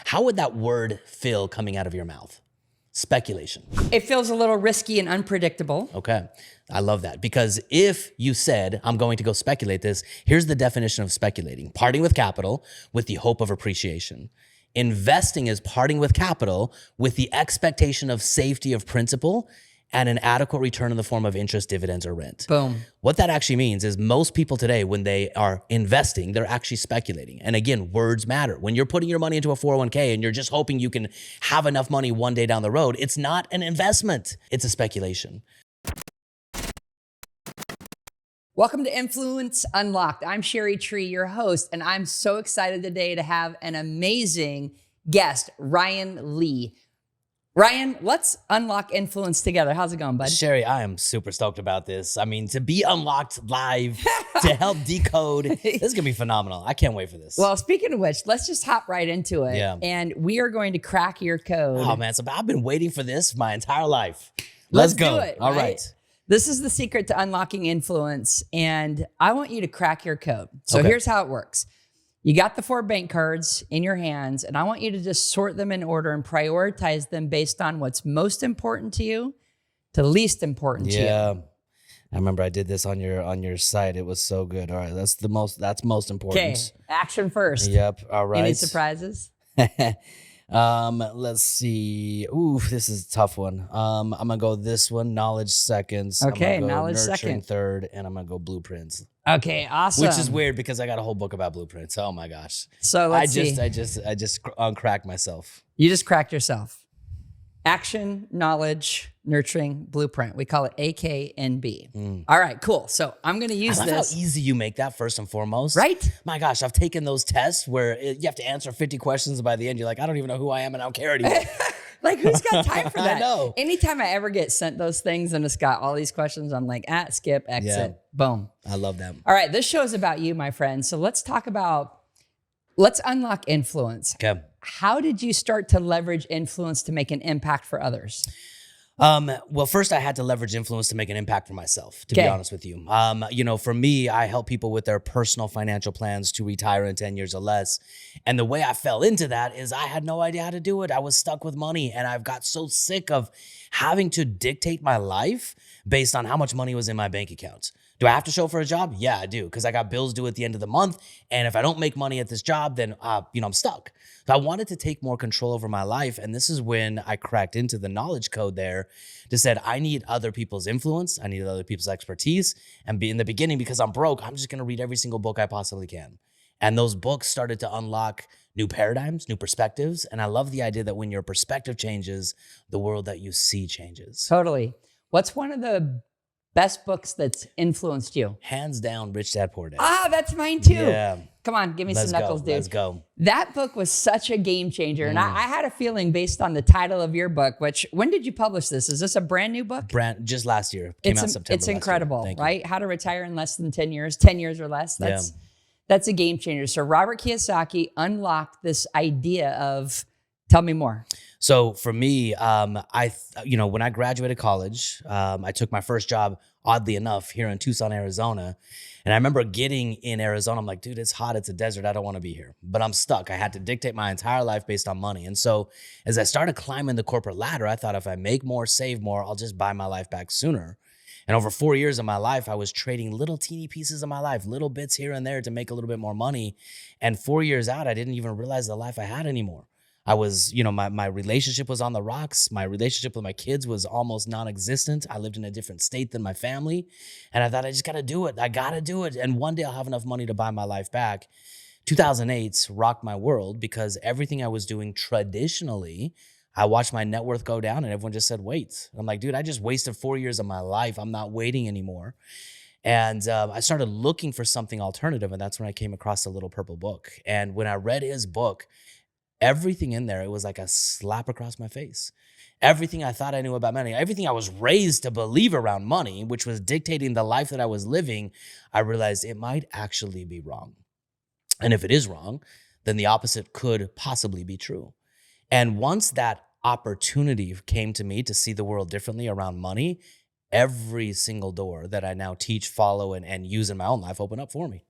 How would that word feel coming out of your mouth? Speculation. It feels a little risky and unpredictable. Okay. I love that, because if you said, I'm going to go speculate this, here's the definition of speculating: parting with capital with the hope of appreciation. Investing is parting with capital with the expectation of safety of principal and an adequate return in the form of interest, dividends, or rent. Boom. What that actually means is most people today, when they are investing, they're actually speculating. And again, words matter. When you're putting your money into a 401k and you're just hoping you can have enough money one day down the road, it's not an investment, it's a speculation. Welcome to Influence Unlocked. I'm Sherry Tree, your host, and I'm so excited today to have an amazing guest, Ryan Lee. Ryan, let's unlock influence together. How's it going, bud? Sherry, I am super stoked about this. I mean, to be unlocked live, to help decode, this is going to be phenomenal. I can't wait for this. Well, speaking of which, let's just hop right into it. Yeah. And we are going to crack your code. Oh, man. So I've been waiting for this my entire life. Let's go. Do it, All right. This is the secret to unlocking influence, and I want you to crack your code. So Okay. Here's how it works. You got the 4 bank cards in your hands, and I want you to just sort them in order and prioritize them based on what's most important to you to least important to you. Yeah. I remember I did this on your site. It was so good. All right. That's most important. Okay, action first. Yep. All right. Any surprises? Let's see. Ooh, this is a tough one. I'm gonna go this one, knowledge seconds. Okay, I'm gonna go knowledge nurturing second. third, and I'm gonna go blueprints. Okay, awesome. Which is weird because I got a whole book about blueprints. Oh my gosh. So let's see. I just uncracked myself. You just cracked yourself. Action, knowledge, nurturing, blueprint. We call it AKNB. All right, cool. So I'm going to use I love this. how easy you make that first and foremost. Right? My gosh, I've taken those tests where you have to answer 50 questions, and by the end, you're like, I don't even know who I am and I don't care anymore. Like, who's got time for that? I know. Anytime I ever get sent those things and it's got all these questions, I'm like, skip, exit, Yeah. boom. I love that. All right, this show is about you, my friend. So let's unlock influence. Okay. How did you start to leverage influence to make an impact for others? Well, first I had to leverage influence to make an impact for myself, to be honest with you. For me, I help people with their personal financial plans to retire in 10 years or less. And the way I fell into that is I had no idea how to do it. I was stuck with money, and I've got so sick of having to dictate my life based on how much money was in my bank account. Do I have to show for a job? Yeah, I do, because I got bills due at the end of the month. And if I don't make money at this job, then I'm stuck. So I wanted to take more control over my life. And this is when I cracked into the knowledge code there that said, I need other people's influence. I need other people's expertise. And in the beginning, because I'm broke, I'm just going to read every single book I possibly can. And those books started to unlock new paradigms, new perspectives. And I love the idea that when your perspective changes, the world that you see changes. Totally. What's one of the best books that's influenced you? Hands down, Rich Dad, Poor Dad. That's mine too. Yeah. Come on, give me some knuckles, dude. Let's go. That book was such a game changer. And I had a feeling based on the title of your book, when did you publish this? Is this a brand new book? Just last year. Came out September. It's incredible, Thank you. right? How to retire in less than 10 years, 10 years or less. That's a game changer. So Robert Kiyosaki unlocked this idea of, tell me more. So for me, when I graduated college, I took my first job, oddly enough, here in Tucson, Arizona. And I remember getting in Arizona, I'm like, dude, it's hot, it's a desert, I don't want to be here. But I'm stuck. I had to dictate my entire life based on money. And so as I started climbing the corporate ladder, I thought if I make more, save more, I'll just buy my life back sooner. And over 4 years of my life, I was trading little teeny pieces of my life, little bits here and there to make a little bit more money. And 4 years out, I didn't even realize the life I had anymore. I was, my relationship was on the rocks. My relationship with my kids was almost non-existent. I lived in a different state than my family. And I thought, I just got to do it. I got to do it. And one day I'll have enough money to buy my life back. 2008 rocked my world because everything I was doing traditionally, I watched my net worth go down and everyone just said, wait. I'm like, dude, I just wasted 4 years of my life. I'm not waiting anymore. And I started looking for something alternative. And that's when I came across the Little Purple Book. And when I read his book, everything in there, it was like a slap across my face. Everything I thought I knew about money, everything I was raised to believe around money, which was dictating the life that I was living, I realized it might actually be wrong. And if it is wrong, then the opposite could possibly be true. And once that opportunity came to me to see the world differently around money, every single door that I now teach, follow, and use in my own life opened up for me.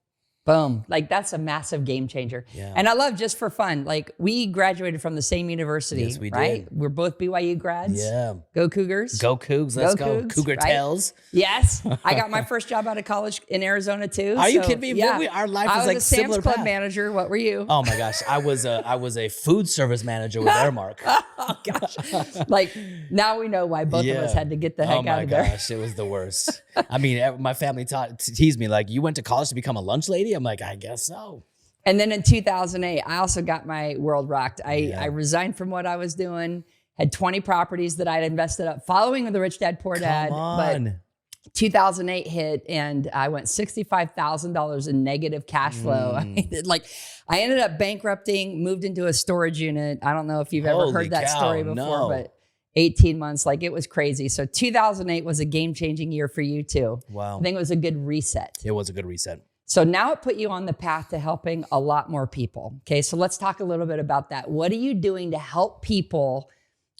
Boom. Like that's a massive game changer. Yeah. And I love, just for fun, like we graduated from the same university, Yes, we right? did. We're both BYU grads. Yeah. Go Cougars. Go Cougs. Let's go. Cougs, Cougar right? tails. Yes. I got my first job out of college in Arizona too. Are you kidding me? Yeah. Our life I is was like a Sam's similar Club path. manager. What were you? Oh my gosh. I was a food service manager with Airmark. Oh gosh. Like now we know why both of us had to get the heck out of there. Oh my gosh, it was the worst. I mean, my family teased me like, you went to college to become a lunch lady? I'm like, I guess so. And then in 2008, I also got my world rocked. I resigned from what I was doing, had 20 properties that I'd invested up following the Rich Dad Poor Dad. Come on. But 2008 hit and I went $65,000 in negative cash flow. I ended up bankrupting, moved into a storage unit. I don't know if you've ever Holy heard that cow, story before, no. but 18 months, like it was crazy. So 2008 was a game-changing year for you too. Wow. I think it was a good reset. It was a good reset. So now it put you on the path to helping a lot more people. Okay, so let's talk a little bit about that. What are you doing to help people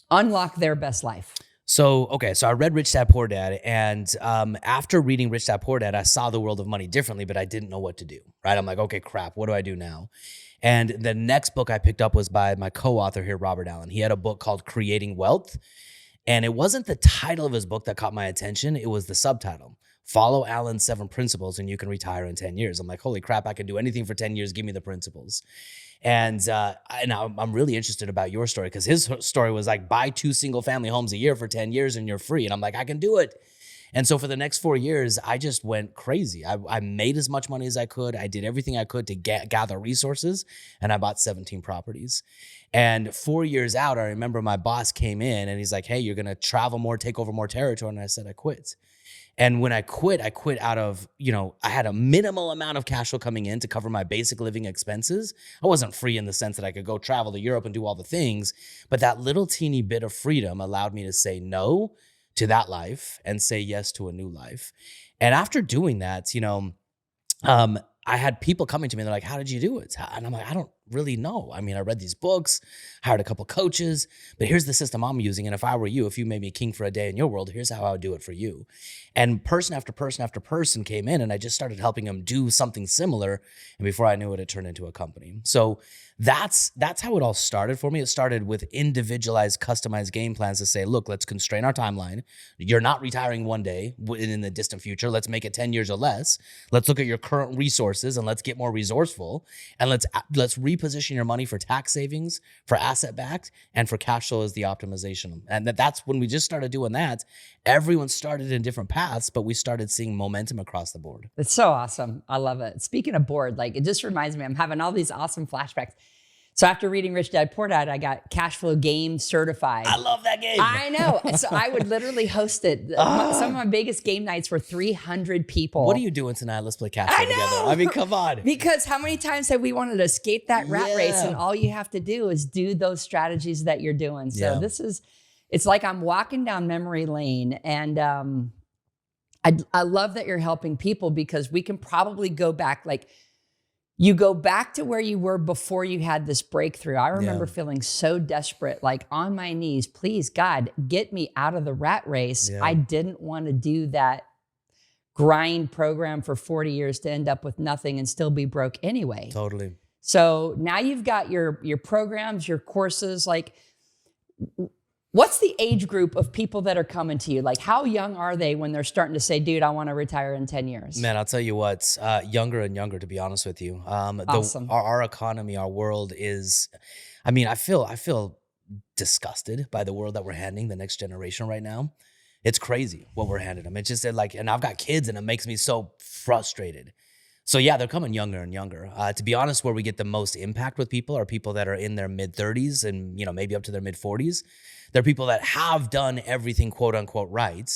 unlock their best life? So I read Rich Dad Poor Dad, and after reading Rich Dad Poor Dad, I saw the world of money differently, but I didn't know what to do, right? I'm like, okay, crap, what do I do now? And the next book I picked up was by my co-author here, Robert Allen. He had a book called Creating Wealth, and it wasn't the title of his book that caught my attention, it was the subtitle. Follow Allen's 7 principles and you can retire in 10 years. I'm like, holy crap, I can do anything for 10 years. Give me the principles. And I'm really interested about your story because his story was like, buy 2 single family homes a year for 10 years and you're free. And I'm like, I can do it. And so for the next 4 years, I just went crazy. I made as much money as I could. I did everything I could to gather resources, and I bought 17 properties. And 4 years out, I remember my boss came in and he's like, hey, you're going to travel more, take over more territory. And I said, I quit. And when I quit out of, I had a minimal amount of cash flow coming in to cover my basic living expenses. I wasn't free in the sense that I could go travel to Europe and do all the things, but that little teeny bit of freedom allowed me to say no to that life and say yes to a new life. And after doing that, I had people coming to me, they're like, how did you do it? And I'm like, I don't really know. I mean, I read these books, hired a couple coaches, but here's the system I'm using. And if I were you, if you made me king for a day in your world, here's how I would do it for you. And person after person after person came in, and I just started helping them do something similar. And before I knew it, it turned into a company. So that's how it all started for me. It started with individualized, customized game plans to say, look, let's constrain our timeline. You're not retiring one day in the distant future. Let's make it 10 years or less. Let's look at your current resources and let's get more resourceful. And let's reposition your money for tax savings, for asset backed, and for cash flow as the optimization. And that's when we just started doing that. Everyone started in different paths, but we started seeing momentum across the board. It's so awesome. I love it. Speaking of board, like it just reminds me, I'm having all these awesome flashbacks. So after reading Rich Dad Poor Dad, I got cash flow game certified. I love that game. I know. So I would literally host it. Some of my biggest game nights were 300 people. What are you doing tonight? Let's play cash flow together. I mean, come on. Because how many times have we wanted to escape that rat race, and all you have to do is do those strategies that you're doing. So it's like I'm walking down memory lane, and I love that you're helping people because we can probably go back, like you go back to where you were before you had this breakthrough. I remember feeling so desperate, like on my knees, please God, get me out of the rat race. Yeah. I didn't want to do that grind program for 40 years to end up with nothing and still be broke anyway. Totally. So now you've got your programs, your courses, like what's the age group of people that are coming to you? Like how young are they when they're starting to say, dude, I want to retire in 10 years? Man, I'll tell you what, younger and younger, to be honest with you. Awesome. Our economy, our world is, I mean, I feel disgusted by the world that we're handing the next generation right now. It's crazy what we're handing them. It's just like, and I've got kids and it makes me so frustrated. So yeah, they're coming younger and younger. To be honest, where we get the most impact with people are people that are in their mid 30s and, maybe up to their mid 40s. They're people that have done everything quote unquote right.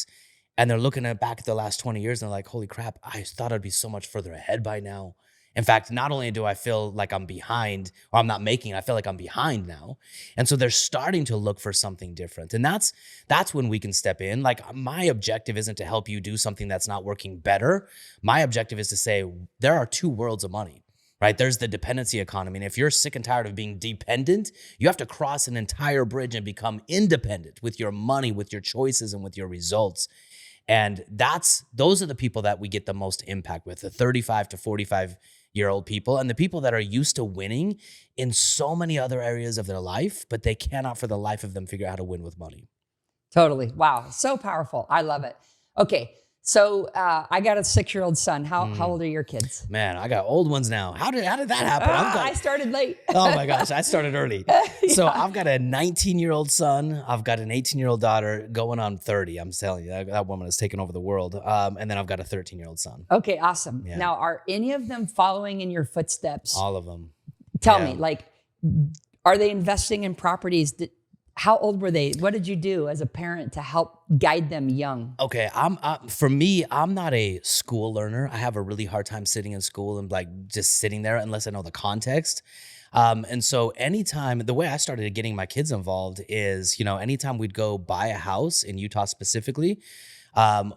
And they're looking back at the last 20 years and they're like, holy crap, I thought I'd be so much further ahead by now. In fact, not only do I feel like I'm behind or I'm not making it, I feel like I'm behind now. And so they're starting to look for something different. And that's when we can step in. Like my objective isn't to help you do something that's not working better. My objective is to say there are 2 worlds of money. Right? There's the dependency economy. And if you're sick and tired of being dependent, you have to cross an entire bridge and become independent with your money, with your choices, and with your results. And those are the people that we get the most impact with, the 35 to 45 year old people and the people that are used to winning in so many other areas of their life, but they cannot for the life of them figure out how to win with money. Totally. Wow. So powerful. I love it. Okay. So I got a 6-year-old son. How old are your kids? Man, I got old ones now. How did that happen? I started late. Oh my gosh, I started early. So I've got a 19-year-old son. I've got an 18-year-old daughter going on 30. I'm telling you, that woman has taken over the world. And then I've got a 13-year-old son. Okay, awesome. Yeah. Now, are any of them following in your footsteps? All of them. Tell me, like, are they investing in properties? How old were they? What did you do as a parent to help guide them young? Okay, for me, I'm not a school learner. I have a really hard time sitting in school and like just sitting there unless I know the context. And so anytime, the way I started getting my kids involved is, anytime we'd go buy a house in Utah specifically,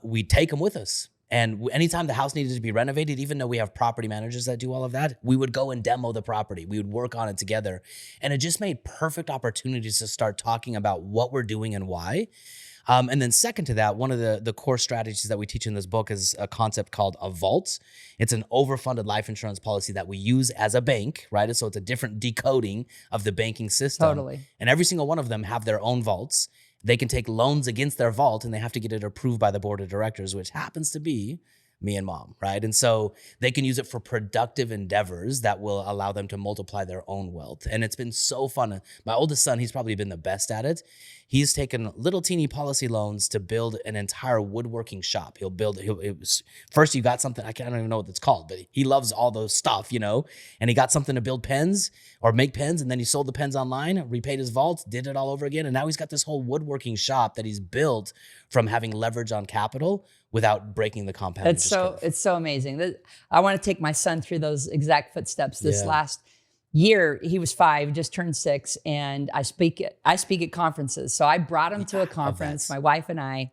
we'd take them with us. And anytime the house needed to be renovated, even though we have property managers that do all of that, we would go and demo the property. We would work on it together. And it just made perfect opportunities to start talking about what we're doing and why. And then second to that, one of the core strategies that we teach in this book is a concept called a vault. It's an overfunded life insurance policy that we use as a bank, right? So it's a different decoding of the banking system. Totally. And every single one of them have their own vaults. They can take loans against their vault and they have to get it approved by the board of directors, which happens to be me and mom, right? And so they can use it for productive endeavors that will allow them to multiply their own wealth. And it's been so fun. My oldest son, he's probably been the best at it. He's taken little teeny policy loans to build an entire woodworking shop. First you got something, I don't even know what it's called, but he loves all those stuff, and he got something to build pens or make pens. And then he sold the pens online, repaid his vault, did it all over again. And now he's got this whole woodworking shop that he's built from having leverage on capital without breaking the compound interest curve. It's so amazing. I want to take my son through those exact footsteps. This last year, he was 5, just turned 6, and I speak at conferences. So I brought him to a conference. My wife and I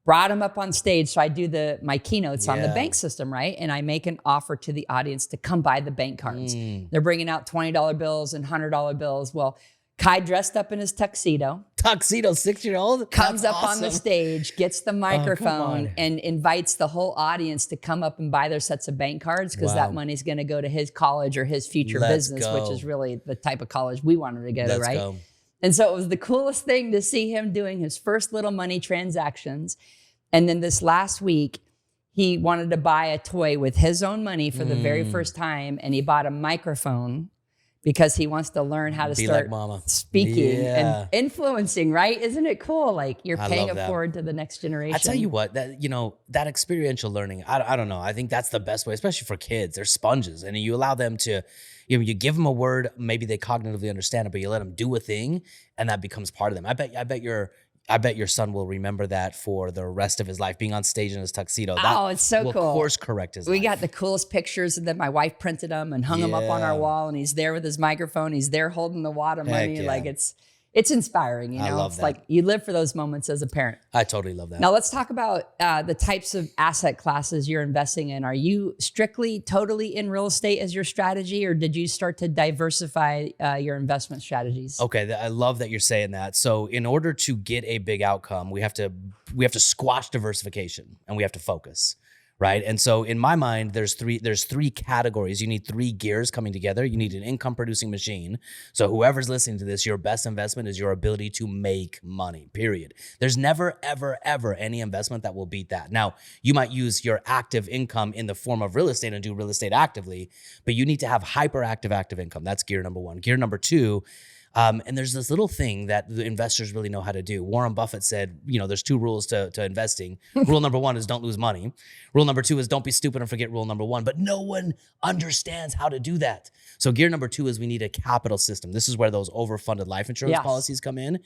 brought him up on stage. So I do my keynotes on the bank system, right? And I make an offer to the audience to come buy the bank cards. They're bringing out $20 bills and $100 bills. Well, Kai dressed up in his tuxedo, 6-year-old, comes up on the stage, gets the microphone, and invites the whole audience to come up and buy their sets of bank cards because that money's going to go to his college or his future business, which is really the type of college we wanted to go to, right? Go. And so it was the coolest thing to see him doing his first little money transactions. And then this last week, he wanted to buy a toy with his own money for the very first time, and he bought a microphone because he wants to learn how to start speaking and influencing, right? Isn't it cool? Like you're paying it forward to the next generation. I tell you what, that experiential learning, I don't know. I think that's the best way, especially for kids. They're sponges, and you allow them to, you give them a word, maybe they cognitively understand it, but you let them do a thing, and that becomes part of them. I bet your son will remember that for the rest of his life, being on stage in his tuxedo. It's so cool. Will course correct his life. We got the coolest pictures, and then my wife printed them and hung them up on our wall, and he's there with his microphone. He's there holding the wad of money. Yeah. Like it's inspiring, I love it's that. Like you live for those moments as a parent. I totally love that. Now let's talk about the types of asset classes you're investing in. Are you strictly, totally in real estate as your strategy, or did you start to diversify your investment strategies? Okay, I love that you're saying that. So in order to get a big outcome, we have to squash diversification and we have to focus. Right. And so in my mind, there's three categories. You need 3 gears coming together. You need an income producing machine. So whoever's listening to this, your best investment is your ability to make money, period. There's never, ever, ever any investment that will beat that. Now, you might use your active income in the form of real estate and do real estate actively, but you need to have hyperactive active income. That's gear number 1. Gear number 2, and there's this little thing that the investors really know how to do. Warren Buffett said, there's 2 rules to investing. Rule number 1 is don't lose money. Rule number 2 is don't be stupid and forget rule number 1. But no one understands how to do that. So gear number 2 is we need a capital system. This is where those overfunded life insurance policies come in.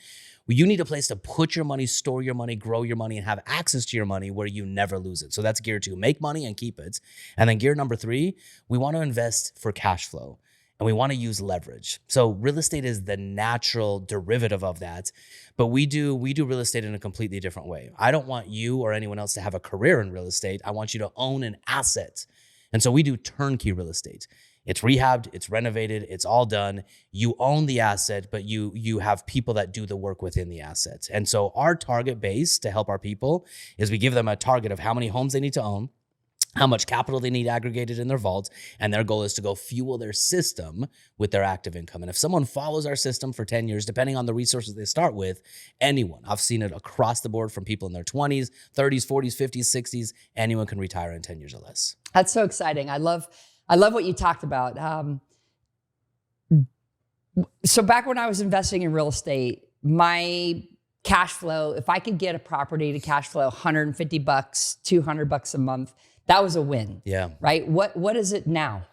You need a place to put your money, store your money, grow your money, and have access to your money where you never lose it. So that's gear 2, make money and keep it. And then gear number 3, we want to invest for cash flow. And we want to use leverage. So real estate is the natural derivative of that, but we do real estate in a completely different way. I don't want you or anyone else to have a career in real estate. I want you to own an asset. And so we do turnkey real estate. It's rehabbed, it's renovated, it's all done. You own the asset, but you have people that do the work within the asset. And so our target base to help our people is we give them a target of how many homes they need to own, how much capital they need aggregated in their vaults, and their goal is to go fuel their system with their active income. And if someone follows our system for 10 years, depending on the resources they start with, anyone, I've seen it across the board from people in their 20s, 30s, 40s, 50s, 60s, anyone can retire in 10 years or less. That's so exciting. I love what you talked about. So back when I was investing in real estate, my cash flow, if I could get a property to cash flow $150, $200 a month, that was a win. Yeah. Right? What is it now?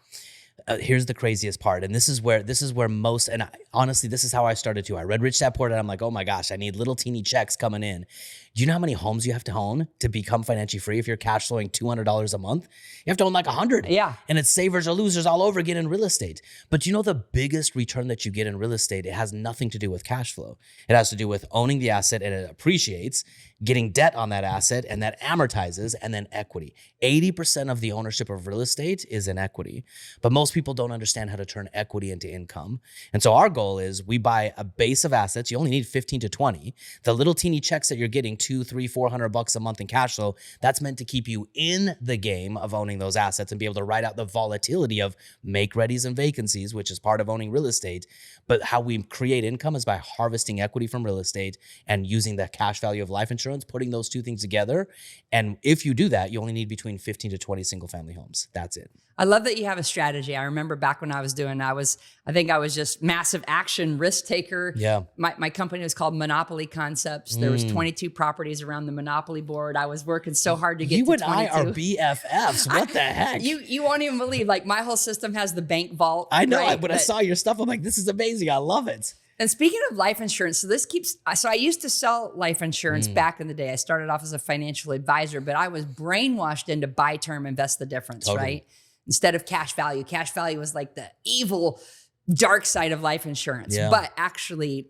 Here's the craziest part. And this is where most, and honestly, this is how I started too. I read Rich Dad Poor Dad. I'm like, oh my gosh, I need little teeny checks coming in. Do you know how many homes you have to own to become financially free? If you're cash flowing $200 a month, you have to own like 100. Yeah. And it's savers or losers all over again in real estate. But you know, the biggest return that you get in real estate, it has nothing to do with cash flow. It has to do with owning the asset and it appreciates, getting debt on that asset and that amortizes, and then equity. 80% of the ownership of real estate is in equity. But most people don't understand how to turn equity into income. And so our goal is we buy a base of assets. You only need 15 to 20. The little teeny checks that you're getting, $200, $300, $400 a month in cash flow, that's meant to keep you in the game of owning those assets and be able to ride out the volatility of make readies and vacancies, which is part of owning real estate. But how we create income is by harvesting equity from real estate and using the cash value of life insurance, putting those two things together. And if you do that, you only need between 15 to 20 single family homes. That's it. I love that you have a strategy. I remember back when I think I was just massive action risk taker. Yeah. My company was called Monopoly Concepts. There was 22 properties around the Monopoly board. I was working so hard to get to 22. You and I are BFFs. What the heck? You won't even believe, like, my whole system has the bank vault. I know. Right? When I saw your stuff, I'm like, this is amazing. I love it. And speaking of life insurance, so I used to sell life insurance back in the day. I started off as a financial advisor, but I was brainwashed into buy term, invest the difference, Totally. right? Instead of cash value. Cash value was like the evil, dark side of life insurance. Yeah. But actually,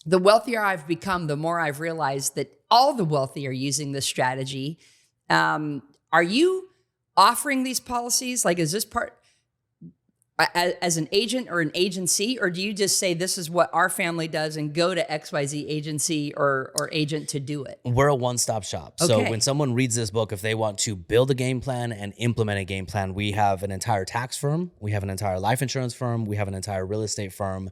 the wealthier I've become, the more I've realized that all the wealthy are using this strategy. Are you offering these policies? Like, is this part as an agent or an agency, or do you just say this is what our family does and go to XYZ agency or agent to do it? We're a one-stop shop. So Okay. when someone reads this book, if they want to build a game plan and implement a game plan, we have an entire tax firm, we have an entire life insurance firm, we have an entire real estate firm.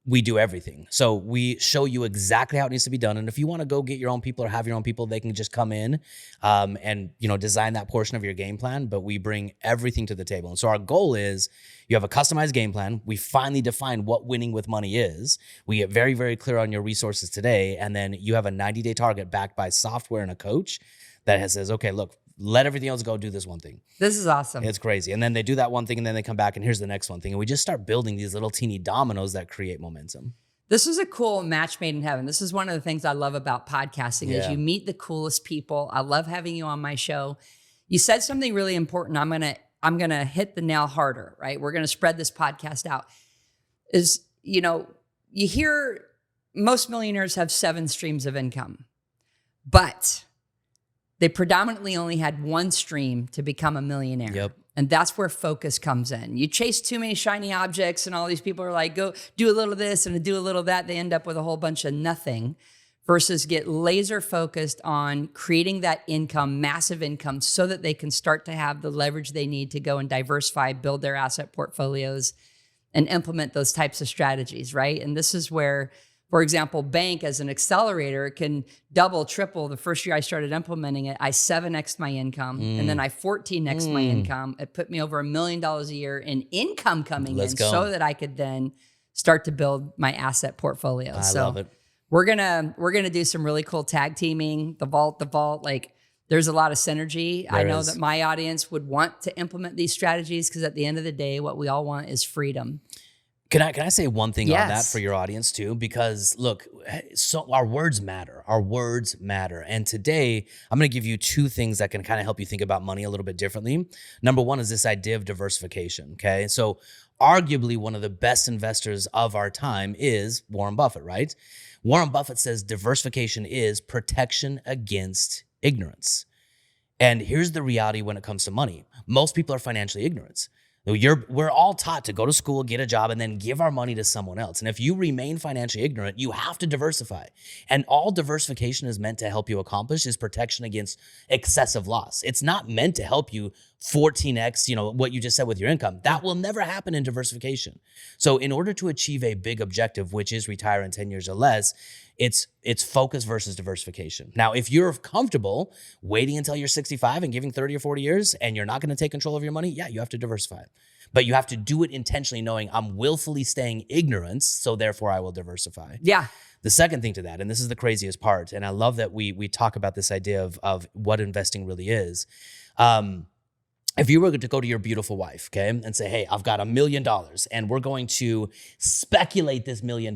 We do everything. So we show you exactly how it needs to be done. And if you want to go get your own people or have your own people, they can just come in and design that portion of your game plan. But we bring everything to the table. And so our goal is you have a customized game plan. We finally define what winning with money is. We get very, very clear on your resources today. And then you have a 90-day target backed by software and a coach that says, okay, look, let everything else go, do this one thing. This is awesome. It's crazy. And then they do that one thing and then they come back and here's the next one thing. And we just start building these little teeny dominoes that create momentum. This is a cool match made in heaven. This is one of the things I love about podcasting is you meet the coolest people. I love having you on my show. You said something really important. I'm gonna hit the nail harder, right? We're gonna spread this podcast out. You hear most millionaires have 7 streams of income, but they predominantly only had one stream to become a millionaire. Yep. And that's where focus comes in. You chase too many shiny objects and all these people are like, go do a little of this and do a little of that. They end up with a whole bunch of nothing versus get laser focused on creating that income, massive income, so that they can start to have the leverage they need to go and diversify, build their asset portfolios and implement those types of strategies, right? And this is where, for example, bank as an accelerator can double, triple. The first year I started implementing it, I 7x'd my income and then I 14x'd my income. It put me over $1 million a year in income coming in so that I could then start to build my asset portfolio. I love it. We're gonna do some really cool tag teaming, the vault, like there's a lot of synergy. I know that my audience would want to implement these strategies because at the end of the day, what we all want is freedom. Can I say one thing on that for your audience too? Because look, so our words matter. Our words matter. And today I'm going to give you 2 things that can kind of help you think about money a little bit differently. Number one is this idea of diversification. Okay. So arguably one of the best investors of our time is Warren Buffett, right? Warren Buffett says diversification is protection against ignorance. And here's the reality when it comes to money. Most people are financially ignorant. We're all taught to go to school, get a job, and then give our money to someone else. And if you remain financially ignorant, you have to diversify. And all diversification is meant to help you accomplish is protection against excessive loss. It's not meant to help you 14x, what you just said with your income. That will never happen in diversification. So in order to achieve a big objective, which is retire in 10 years or less, it's focus versus diversification. Now, if you're comfortable waiting until you're 65 and giving 30 or 40 years and you're not going to take control of your money, yeah, you have to diversify. But you have to do it intentionally, knowing I'm willfully staying ignorant, so therefore I will diversify. Yeah. The second thing to that, and this is the craziest part, and I love that we talk about this idea of what investing really is. If you were to go to your beautiful wife, okay, and say, hey, I've got $1 million and we're going to speculate this $1 million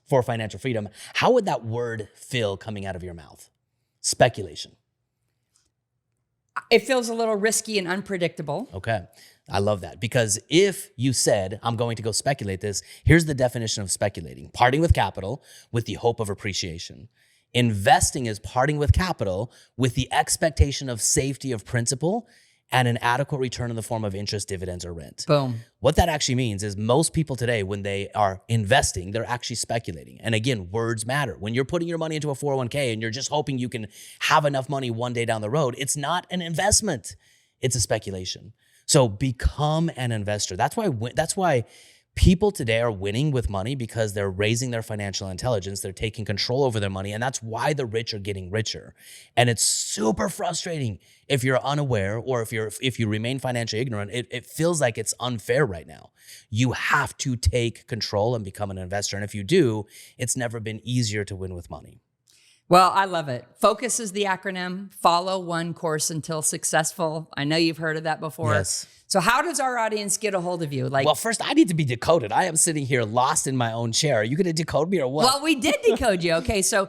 for financial freedom, how would that word feel coming out of your mouth? Speculation. It feels a little risky and unpredictable. Okay. I love that, because if you said, I'm going to go speculate this, here's the definition of speculating: parting with capital with the hope of appreciation. Investing is parting with capital with the expectation of safety of principal and an adequate return in the form of interest, dividends, or rent. Boom. What that actually means is most people today, when they are investing, they're actually speculating. And again, words matter. When you're putting your money into a 401k and you're just hoping you can have enough money one day down the road, it's not an investment. It's a speculation. So become an investor. That's why people today are winning with money, because they're raising their financial intelligence. They're taking control over their money. And that's why the rich are getting richer. And it's super frustrating if you're unaware, or if you remain financially ignorant. It feels like it's unfair right now. You have to take control and become an investor. And if you do, it's never been easier to win with money. Well, I love it. FOCUS is the acronym. Follow one course until successful. I know you've heard of that before. Yes. So how does our audience get a hold of you? Well, first I need to be decoded. I am sitting here lost in my own chair. Are you going to decode me or what? Well, we did decode you. Okay. So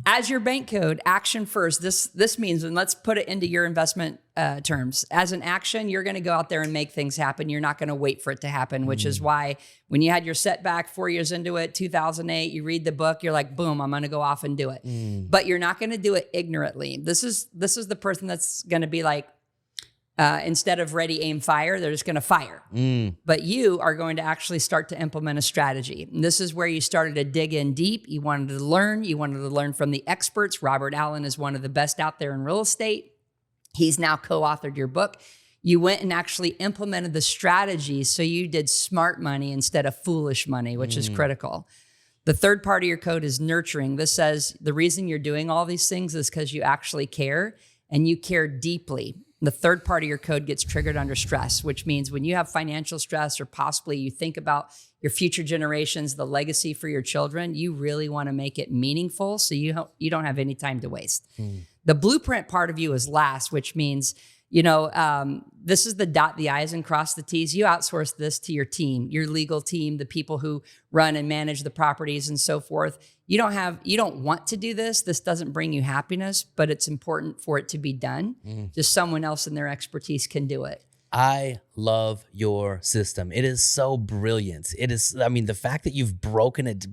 as your bank code, action first, this means, and let's put it into your investment terms. As an action, you're going to go out there and make things happen. You're not going to wait for it to happen, which is why when you had your setback 4 years into it, 2008, you read the book, you're like, boom, I'm going to go off and do it. But you're not going to do it ignorantly. This is the person that's going to be like, instead of ready, aim, fire, they're just going to fire. But you are going to actually start to implement a strategy. And this is where you started to dig in deep. You wanted to learn. You wanted to learn from the experts. Robert Allen is one of the best out there in real estate. He's now co-authored your book. You went and actually implemented the strategy. So you did smart money instead of foolish money, which is critical. The third part of your code is nurturing. This says the reason you're doing all these things is because you actually care, and you care deeply. The third part of your code gets triggered under stress, which means when you have financial stress, or possibly you think about your future generations, the legacy for your children, you really want to make it meaningful, so you don't have any time to waste. The blueprint part of you is last, which means, this is the dot the I's and cross the T's. You outsource this to your team, your legal team, the people who run and manage the properties and so forth. You don't want to do this. This doesn't bring you happiness, but it's important for it to be done. Just someone else in their expertise can do it. I love your system. It is so brilliant. It is, the fact that you've broken it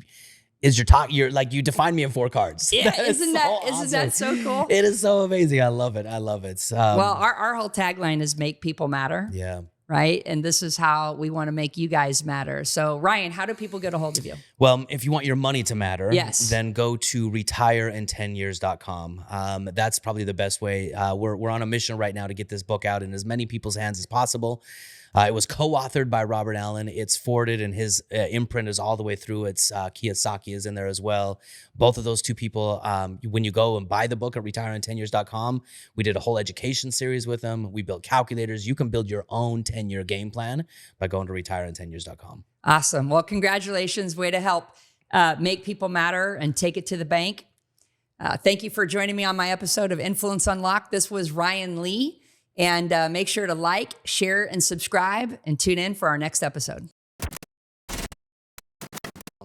is you're like, you define me in 4 cards. Yeah, isn't that so cool? It is so amazing. I love it. Well, our whole tagline is make people matter. Yeah. Right? And this is how we want to make you guys matter. So Ryan, how do people get a hold of you? Well, if you want your money to matter, yes, then go to retireintenyears.com. That's probably the best way. We're on a mission right now to get this book out in as many people's hands as possible. It was co-authored by Robert Allen. It's forwarded, and his imprint is all the way through. It's Kiyosaki is in there as well. Both of those two people, when you go and buy the book at retireintenyears.com, we did a whole education series with them. We built calculators. You can build your own 10-year game plan by going to retireintenyears.com. Awesome. Well, congratulations. Way to help make people matter and take it to the bank. Thank you for joining me on my episode of Influence Unlocked. This was Ryan Lee. And make sure to like, share, and subscribe, and tune in for our next episode.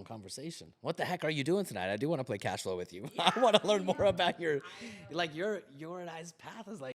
Conversation. What the heck are you doing tonight? I do want to play cash flow with you. I want to learn more about your and I's path is like.